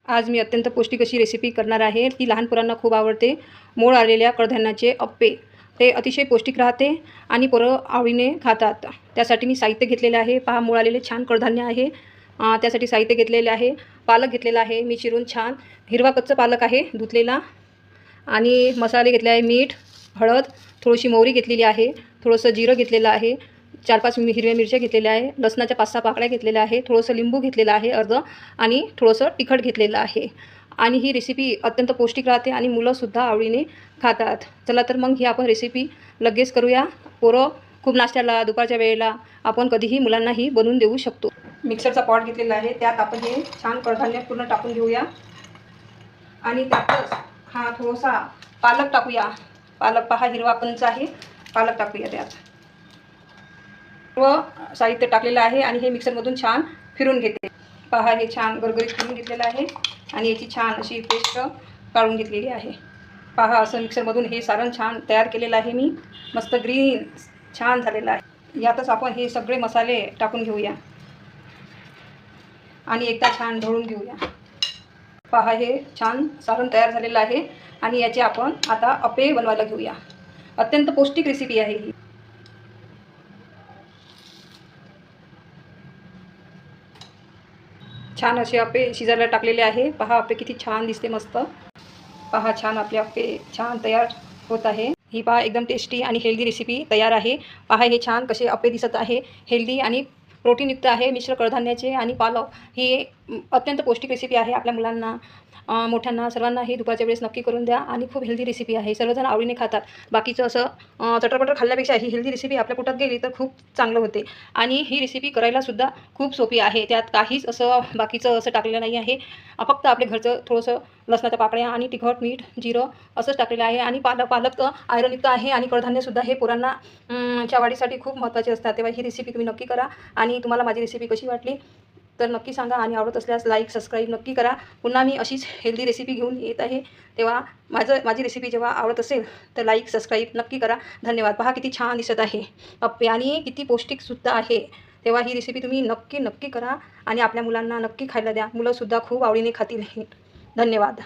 आज मी अत्यंत पौष्टिक अशी रेसिपी करणार आहे। ती लहान पोरांना खूप आवडते। मोड आलेल्या कडधान्याचे अप्पे, ते अतिशय पौष्टिक राहते आणि पोरं आवडीने खातात। त्यासाठी मी साहित्य घेतलेले आहे। पहा, मोड आलेले छान कडधान्य आहे। त्यासाठी साहित्य घेतलेले आहे। पालक घेतलेला आहे मी चिरून छान, हिरवा कच्चा पालक आहे धुतलेला। आणि मसाले घेतले आहे, मीठ, हळद, थोडीशी मोहरी घेतलेली आहे, थोडंसं जिरं घेतलेलं आहे, 4-5 हिरव्या मिरच्या घेतलेल्या आहे, लसणाच्या 5-6 पाकळ्या घेतलेल्या आहे, थोडंसं लिंबू घेतलेलं आहे अर्धं, आणि थोडंसं तिखट घेतलेलं आहे। आणि ही रेसिपी अत्यंत पौष्टिक राहते आणि मुलंसुद्धा आवडीने खातात। चला तर मग ही आपण रेसिपी लगेच करूया। पोरं खूप नाश्त्याला, दुपारच्या वेळेला आपण कधीही मुलांनाही बनवून देऊ शकतो। मिक्सरचा पॉट घेतलेला आहे, त्यात आपण हे छान कडधान्य पूर्ण टाकून घेऊया। आणि त्यातच हा थोडासा पालक टाकूया। पालक पहा, हिरवा कंच आहे, पालक टाकूया त्यात। व साहित्य टाकलेलं आहे आणि हे मिक्सरमधून छान फिरून घेते। पहा, हे छान गरगरीत फिरून घेतलेलं आहे आणि याची छान अशी पेस्ट काढून घेतलेली आहे। पहा, असं मिक्सरमधून हे सारण छान तयार केलेलं आहे मी, मस्त ग्रीन छान झालेलं आहे। यातच आपण हे सगळे मसाले टाकून घेऊया आणि एकदा छान ढवळून घेऊया। पहा, हे छान सारण तयार झालेलं आहे आणि याचे आपण आता अप्पे बनवायला घेऊया। अत्यंत पौष्टिक रेसिपी आहे ही। छान असे अप्पे शिजायला टाकलेले आहे। पहा, अप्पे किती छान दिसते, मस्त। पहा, छान आपले अप्पे छान तयार होत आहे। ही पहा, एकदम टेस्टी आणि हेल्दी रेसिपी तयार आहे। पहा, हे छान कसे अप्पे दिसत आहे, हेल्दी आणि प्रोटीनयुक्त आहे। मिश्र कडधान्याचे आणि पालक ही अत्यंत पौष्टिक रेसिपी आहे। आपल्या मुलांना, मोठ्यांना, सर्वांना ही दुपारच्या वेळेस नक्की करून द्या आणि खूप हेल्दी रेसिपी आहे। सर्वजण आवडीने खातात। बाकीचं असं चटरपटर खाल्ल्यापेक्षा ही हेल्दी रेसिपी आपल्या पोटात गेली तर खूप चांगलं होते। आणि ही रेसिपी करायलासुद्धा खूप सोपी आहे। त्यात काहीच असं बाकीचं असं टाकलेलं नाही आहे। फक्त आपल्या घरचं थोडंसं लसणाच्या पाकळ्या आणि तिखट, मीठ, जिरं असंच टाकलेलं आहे। आणि पालक तर आयरनयुक्त आहे आणि कडधान्यसुद्धा हे पोरांना च्या वाढीसाठी खूप महत्त्वाचे असतात। तेव्हा ही रेसिपी तुम्ही नक्की करा। आणि तुम्हाला माझी रेसिपी कशी वाटली तर नक्की सांगा आणि आवडत असल्यास लाईक, सबस्क्राईब नक्की करा। पुन्हा मी अशीच हेल्दी रेसिपी घेऊन येत आहे, तेव्हा माझी रेसिपी जेव्हा आवडत असेल तर लाईक, सबस्क्राईब नक्की करा। धन्यवाद। पहा, किती छान दिसत आहे अप्पे आणि किती पौष्टिकसुद्धा आहे। तेव्हा ही रेसिपी तुम्ही नक्की करा आणि आपल्या मुलांना नक्की खायला द्या। मुलंसुद्धा खूप आवडीने खातील हे। धन्यवाद।